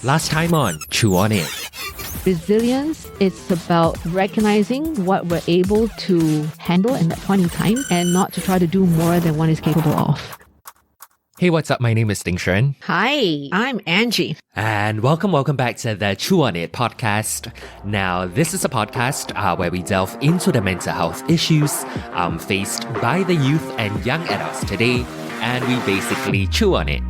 Last time on Xuan. Resilience, it's about recognizing what we're able to handle in that point in time and not to try to do more than one is capable of. Hey, what's up? My name is Xuan. Hi, I'm Angie. And welcome back to the Xuan podcast. Now, this is a podcast where we delve into the mental health issues faced by the youth and young adults today, and we basically chew on it.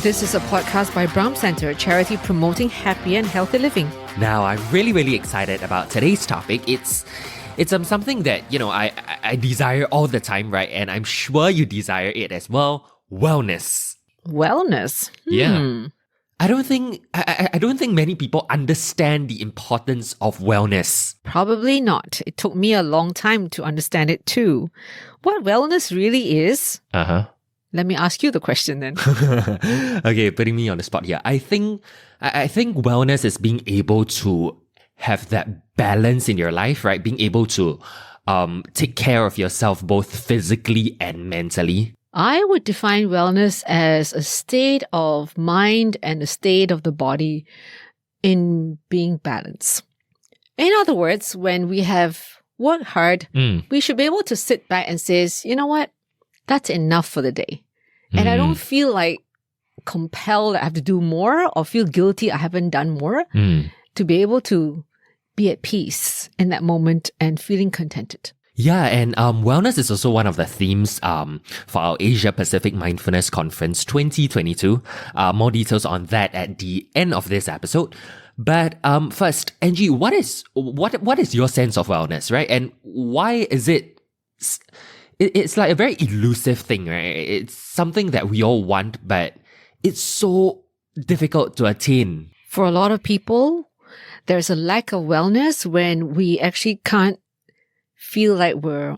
This is a podcast by Brahm Centre, a charity promoting happy and healthy living. Now, I'm really excited about today's topic. It's something that, I desire all the time, right? And I'm sure you desire it as well. Wellness. Wellness? Yeah. I don't think many people understand the importance of wellness. Probably not. It took me a long time to understand it too. What wellness really is? Let me ask you the question then. Okay, putting me on the spot here. I think wellness is being able to have that balance in your life, right? Being able to take care of yourself both physically and mentally. I would define wellness as a state of mind and a state of the body in being balanced. In other words, when we have worked hard, we should be able to sit back and say, you know what? That's enough for the day. And I don't feel like compelled I have to do more or feel guilty I haven't done more to be able to be at peace in that moment and feeling contented. Yeah, and wellness is also one of the themes for our Asia Pacific Mindfulness Conference 2022. More details on that at the end of this episode. But first, Angie, what is your sense of wellness, right? And why is it... It's like a very elusive thing, right? It's something that we all want, but it's so difficult to attain. For a lot of people, there's a lack of wellness when we actually can't feel like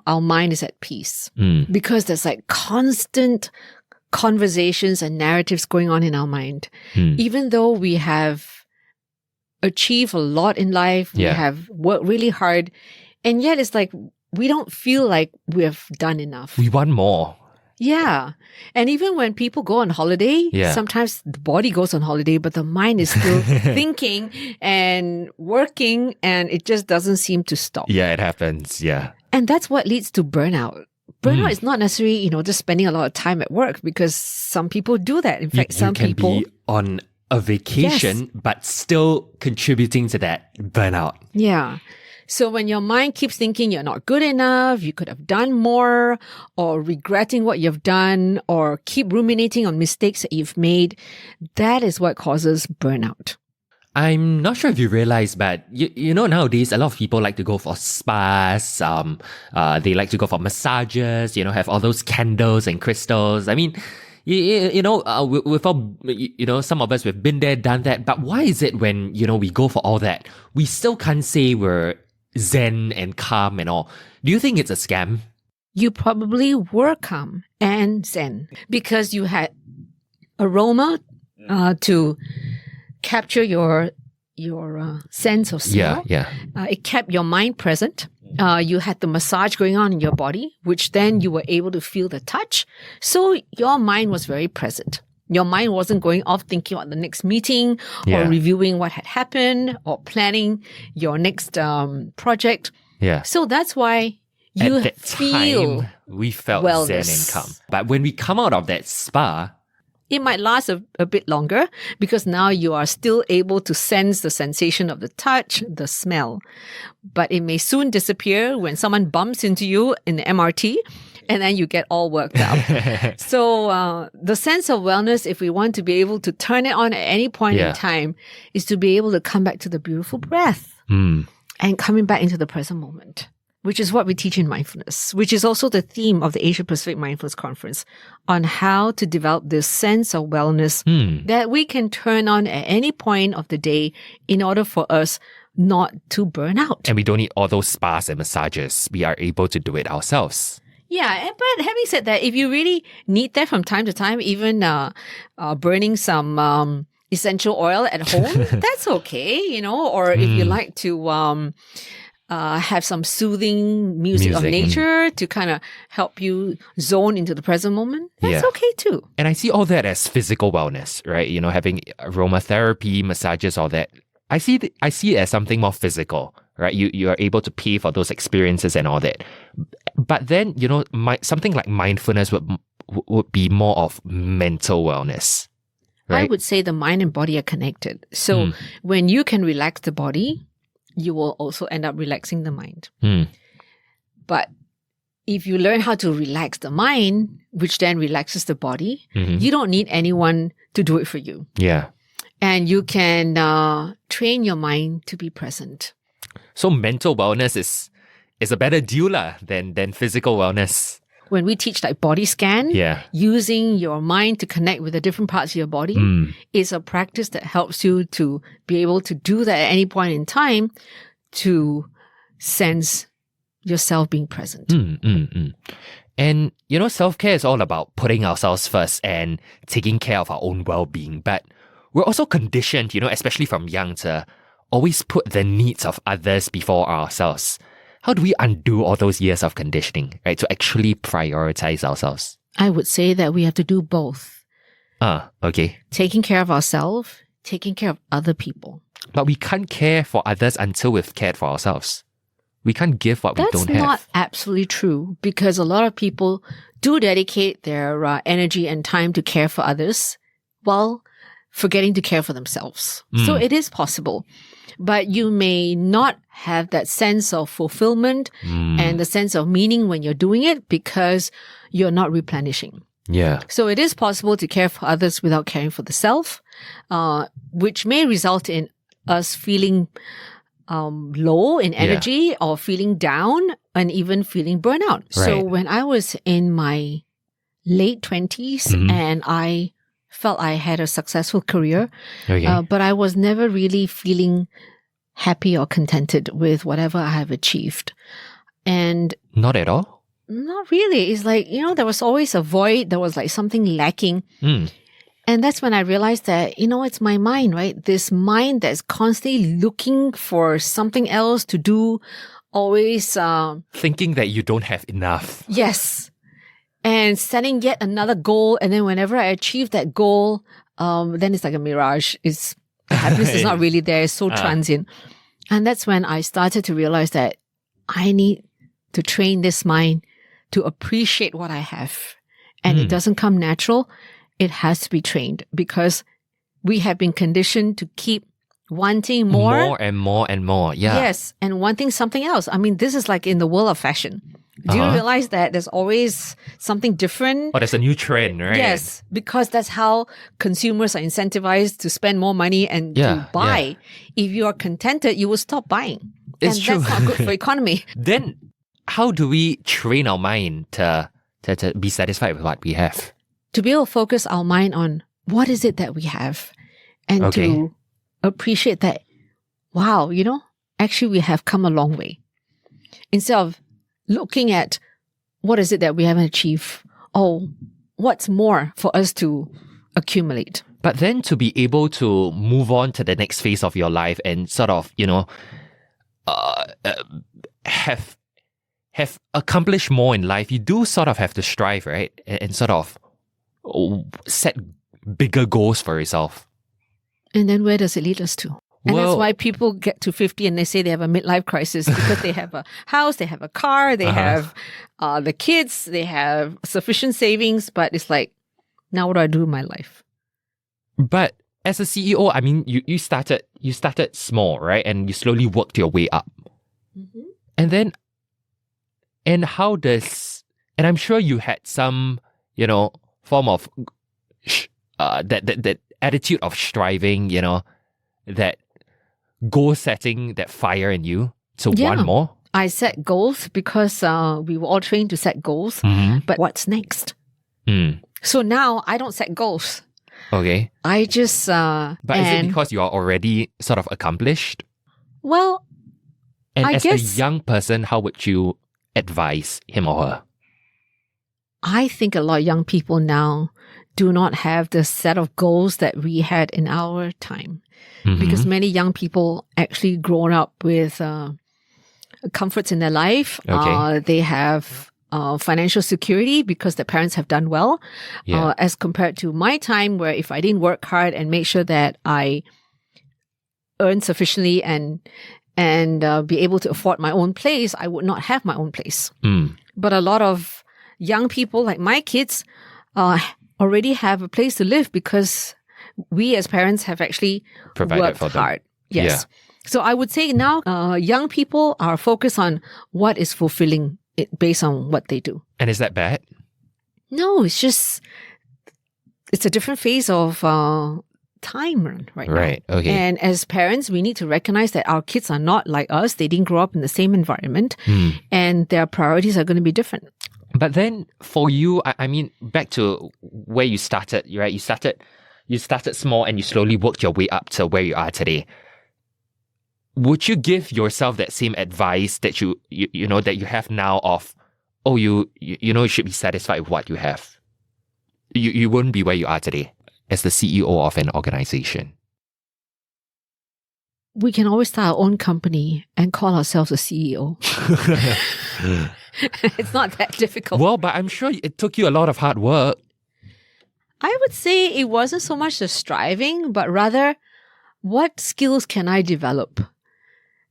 our mind is at peace. Because there's like constant conversations and narratives going on in our mind. Even though we have achieved a lot in life, we have worked really hard, and yet it's like we don't feel like we've done enough. We want more. Yeah. And even when people go on holiday, sometimes the body goes on holiday, but the mind is still thinking and working, and it just doesn't seem to stop. Yeah, it happens. Yeah. And that's what leads to burnout. Burnout is not necessarily, just spending a lot of time at work, because some people do that. In fact, some people can be on a vacation, but still contributing to that burnout. Yeah. So when your mind keeps thinking you're not good enough, you could have done more, or regretting what you've done, or keep ruminating on mistakes that you've made, that is what causes burnout. I'm not sure if you realize, but nowadays a lot of people like to go for spas. They like to go for massages. Have all those candles and crystals. I mean, we've all, some of us we've been there, done that. But why is it when we go for all that, we still can't say we're zen and calm and all? Do you think it's a scam? You probably were calm and zen because you had aroma to capture your sense of smell. Yeah. It kept your mind present. You had the massage going on in your body, which then you were able to feel the touch. So your mind was very present. Your mind wasn't going off thinking about the next meeting or reviewing what had happened or planning your next project. Yeah. So that's why you At that feel time, we felt wellness. zen and calm. But when we come out of that spa, it might last a bit longer because now you are still able to sense the sensation of the touch, the smell. But it may soon disappear when someone bumps into you in the MRT and then you get all worked up. So the sense of wellness, if we want to be able to turn it on at any point in time, is to be able to come back to the beautiful breath and coming back into the present moment, which is what we teach in mindfulness, which is also the theme of the Asia Pacific Mindfulness Conference, on how to develop this sense of wellness that we can turn on at any point of the day in order for us not to burn out. And we don't need all those spas and massages. We are able to do it ourselves. Yeah, but having said that, if you really need that from time to time, even burning some essential oil at home, that's okay, or if you like to have some soothing music of nature to kind of help you zone into the present moment, that's okay too. And I see all that as physical wellness, right? You know, having aromatherapy, massages, all that. I see it as something more physical, right? You are able to pay for those experiences and all that. But then, you know, something like mindfulness would be more of mental wellness, right? I would say the mind and body are connected. So when you can relax the body, you will also end up relaxing the mind. But if you learn how to relax the mind, which then relaxes the body, you don't need anyone to do it for you. Yeah. And you can train your mind to be present. So mental wellness is a better deal than physical wellness. When we teach like body scan, using your mind to connect with the different parts of your body is a practice that helps you to be able to do that at any point in time to sense yourself being present. And, you know, self-care is all about putting ourselves first and taking care of our own well-being. But we're also conditioned, you know, especially from young, to always put the needs of others before ourselves. How do we undo all those years of conditioning, right, to actually prioritize ourselves? I would say that we have to do both. Okay. Taking care of ourselves, taking care of other people. But we can't care for others until we've cared for ourselves. We can't give what we don't have. That's not absolutely true, because a lot of people do dedicate their energy and time to care for others while forgetting to care for themselves. So it is possible. But you may not have that sense of fulfillment and the sense of meaning when you're doing it because you're not replenishing. Yeah. So it is possible to care for others without caring for the self, which may result in us feeling low in energy or feeling down and even feeling burnout. Right. So when I was in my late 20s and I felt I had a successful career, but I was never really feeling happy or contented with whatever I have achieved. And not at all? Not really. It's like, you know, there was always a void. There was like something lacking. And that's when I realized that, you know, it's my mind, right? This mind that's constantly looking for something else to do, always thinking that you don't have enough. Yes. And setting yet another goal. And then whenever I achieve that goal, then it's like a mirage. The happiness is not really there. It's so transient. And that's when I started to realize that I need to train this mind to appreciate what I have. And it doesn't come natural. It has to be trained because we have been conditioned to keep wanting more. More and more and more. Yeah. Yes. And wanting something else. I mean, this is like in the world of fashion. Do you realize that there's always something different? Oh, there's a new trend, right? Yes, because that's how consumers are incentivized to spend more money and to buy. If you are contented, you will stop buying. It's true. That's not good for economy. Then how do we train our mind to be satisfied with what we have? To be able to focus our mind on what is it that we have and to appreciate that, wow, you know, actually we have come a long way. Instead of looking at what is it that we haven't achieved? Oh, what's more for us to accumulate? But then to be able to move on to the next phase of your life and sort of, you know, have accomplished more in life, you do sort of have to strive, right? And sort of set bigger goals for yourself. And then where does it lead us to? And that's why people get to 50 and they say they have a midlife crisis because they have a house, they have a car, they have the kids, they have sufficient savings. But it's like, now what do I do with my life? But as a CEO, I mean, you started small, right? And you slowly worked your way up. And then, and I'm sure you had some, you know, form of that attitude of striving, you know, that goal setting, that fire in you to want more? I set goals because we were all trained to set goals. But what's next? So now I don't set goals. Okay. I just... but is it because you are already sort of accomplished? Well, and I as guess, a young person, how would you advise him or her? I think a lot of young people now do not have the set of goals that we had in our time. Because many young people actually grown up with comforts in their life. Okay. They have financial security because their parents have done well, as compared to my time where if I didn't work hard and make sure that I earn sufficiently and be able to afford my own place, I would not have my own place. But a lot of young people like my kids already have a place to live because we as parents have actually Provided worked for them. hard. Yes. So I would say now young people are focused on what is fulfilling based on what they do. And is that bad? No, it's a different phase of time right now. Right. Okay. And as parents, we need to recognize that our kids are not like us. They didn't grow up in the same environment and their priorities are going to be different. But then for you, I mean, back to where you started, right? You started small and you slowly worked your way up to where you are today. Would you give yourself that same advice that you know that you have now of, oh, you should be satisfied with what you have? You wouldn't be where you are today as the CEO of an organization. We can always start our own company and call ourselves a CEO. It's not that difficult. Well, but I'm sure it took you a lot of hard work. I would say it wasn't so much the striving, but rather what skills can I develop?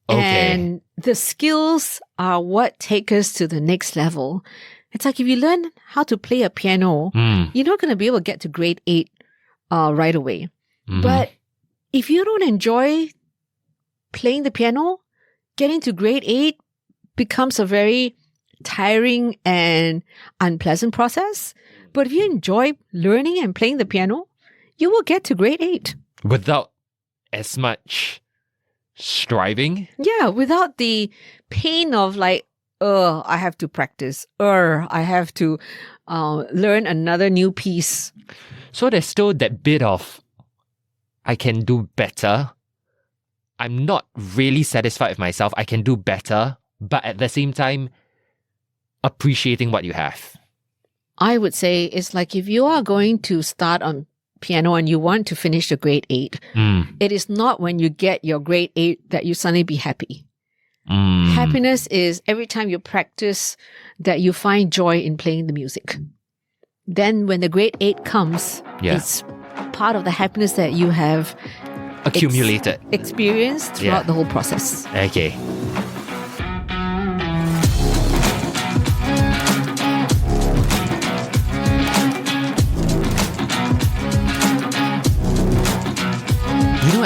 Okay. And the skills are what take us to the next level. It's like if you learn how to play a piano, you're not going to be able to get to grade 8 right away. But if you don't enjoy playing the piano, getting to grade 8 becomes a very tiring and unpleasant process. But if you enjoy learning and playing the piano, you will get to grade 8. Without as much striving? Yeah, without the pain of like, I have to practice, I have to learn another new piece. So there's still that bit of, I can do better. I'm not really satisfied with myself. I can do better, but at the same time, appreciating what you have. I would say it's like if you are going to start on piano and you want to finish the grade 8, it is not when you get your grade 8 that you suddenly be happy. Happiness is every time you practice that you find joy in playing the music. Then when the grade 8 comes, it's part of the happiness that you have accumulated, experienced throughout the whole process. Okay.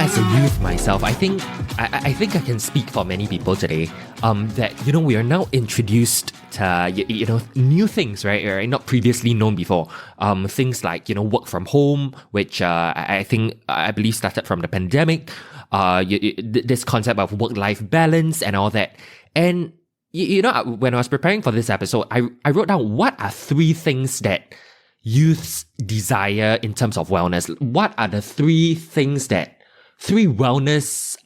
As a youth myself, I think I can speak for many people today. That we are now introduced to new things, right? Not previously known before. Things like work from home, which I believe started from the pandemic. This concept of work-life balance and all that. And when I was preparing for this episode, I wrote down what are 3 things that youths desire in terms of wellness. What are the 3 wellness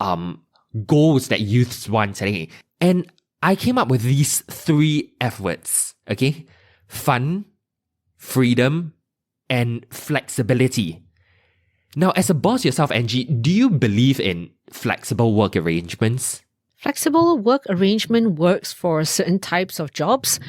goals that youths want today? And I came up with these 3 F words, okay? Fun, freedom, and flexibility. Now, as a boss yourself, Angie, do you believe in flexible work arrangements? Flexible work arrangement works for certain types of jobs.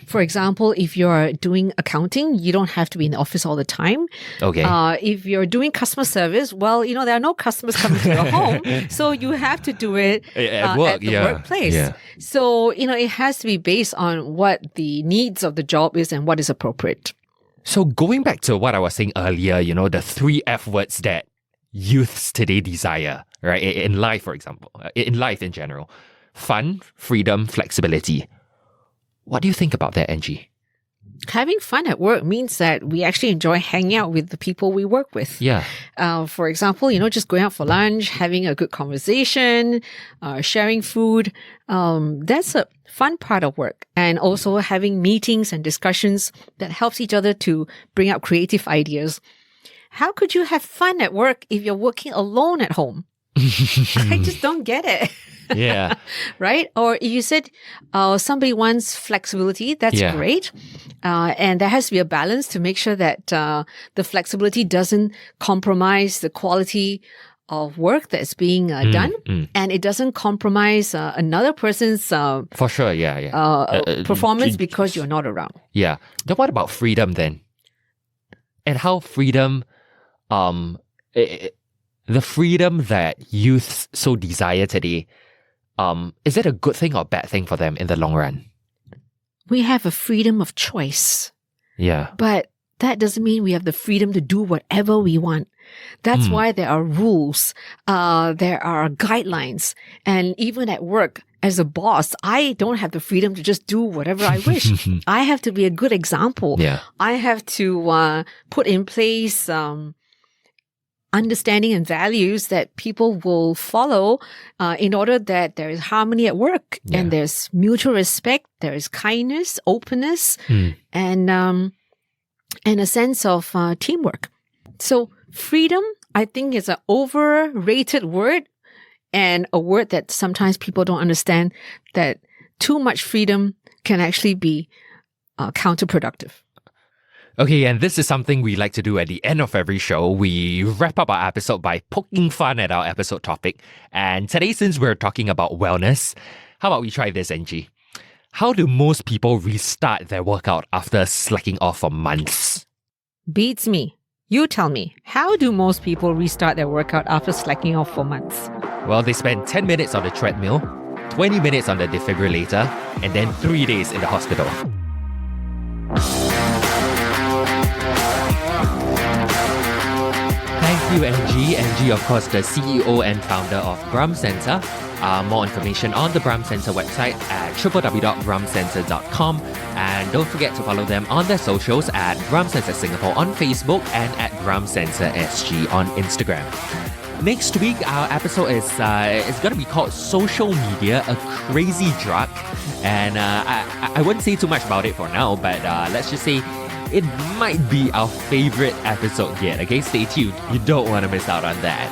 For example, if you're doing accounting, you don't have to be in the office all the time. Okay. If you're doing customer service, well, there are no customers coming to your home, so you have to do it at work, at the workplace. Yeah. So, it has to be based on what the needs of the job is and what is appropriate. So going back to what I was saying earlier, the 3 F words that youths today desire, right? In life, for example, in life in general. Fun, freedom, flexibility. What do you think about that, Angie? Having fun at work means that we actually enjoy hanging out with the people we work with. Yeah. For example, just going out for lunch, having a good conversation, sharing food. That's a fun part of work. And also having meetings and discussions that helps each other to bring out creative ideas. How could you have fun at work if you're working alone at home? I just don't get it. Yeah. Right? Or if you said somebody wants flexibility, that's great. And there has to be a balance to make sure that the flexibility doesn't compromise the quality of work that's being done, and it doesn't compromise another person's For sure, yeah. performance because you're not around. Yeah. Then what about freedom then? And how freedom, the freedom that youths so desire today, is it a good thing or bad thing for them in the long run? We have a freedom of choice. Yeah. But that doesn't mean we have the freedom to do whatever we want. That's why there are rules, there are guidelines. And even at work, as a boss, I don't have the freedom to just do whatever I wish. I have to be a good example. Yeah. I have to put in place understanding and values that people will follow in order that there is harmony at work and there's mutual respect, there is kindness, openness, and a sense of teamwork. So freedom, I think, is an overrated word and a word that sometimes people don't understand, that too much freedom can actually be counterproductive. Okay, and this is something we like to do at the end of every show. We wrap up our episode by poking fun at our episode topic. And today, since we're talking about wellness, how about we try this, Angie? How do most people restart their workout after slacking off for months? Beats me. You tell me, how do most people restart their workout after slacking off for months? Well, they spend 10 minutes on the treadmill, 20 minutes on the defibrillator, and then 3 days in the hospital. Thank you, Angie. Angie, of course, the CEO and founder of Brahm Centre. More information on the Brahm Centre website at www.brahmcentre.com. And don't forget to follow them on their socials at Brahm Centre Singapore on Facebook and at Brahm Centre SG on Instagram. Next week, our episode is going to be called Social Media, a Crazy Drug. And I wouldn't say too much about it for now, but let's just say it might be our favorite episode yet. Okay, stay tuned. You don't want to miss out on that.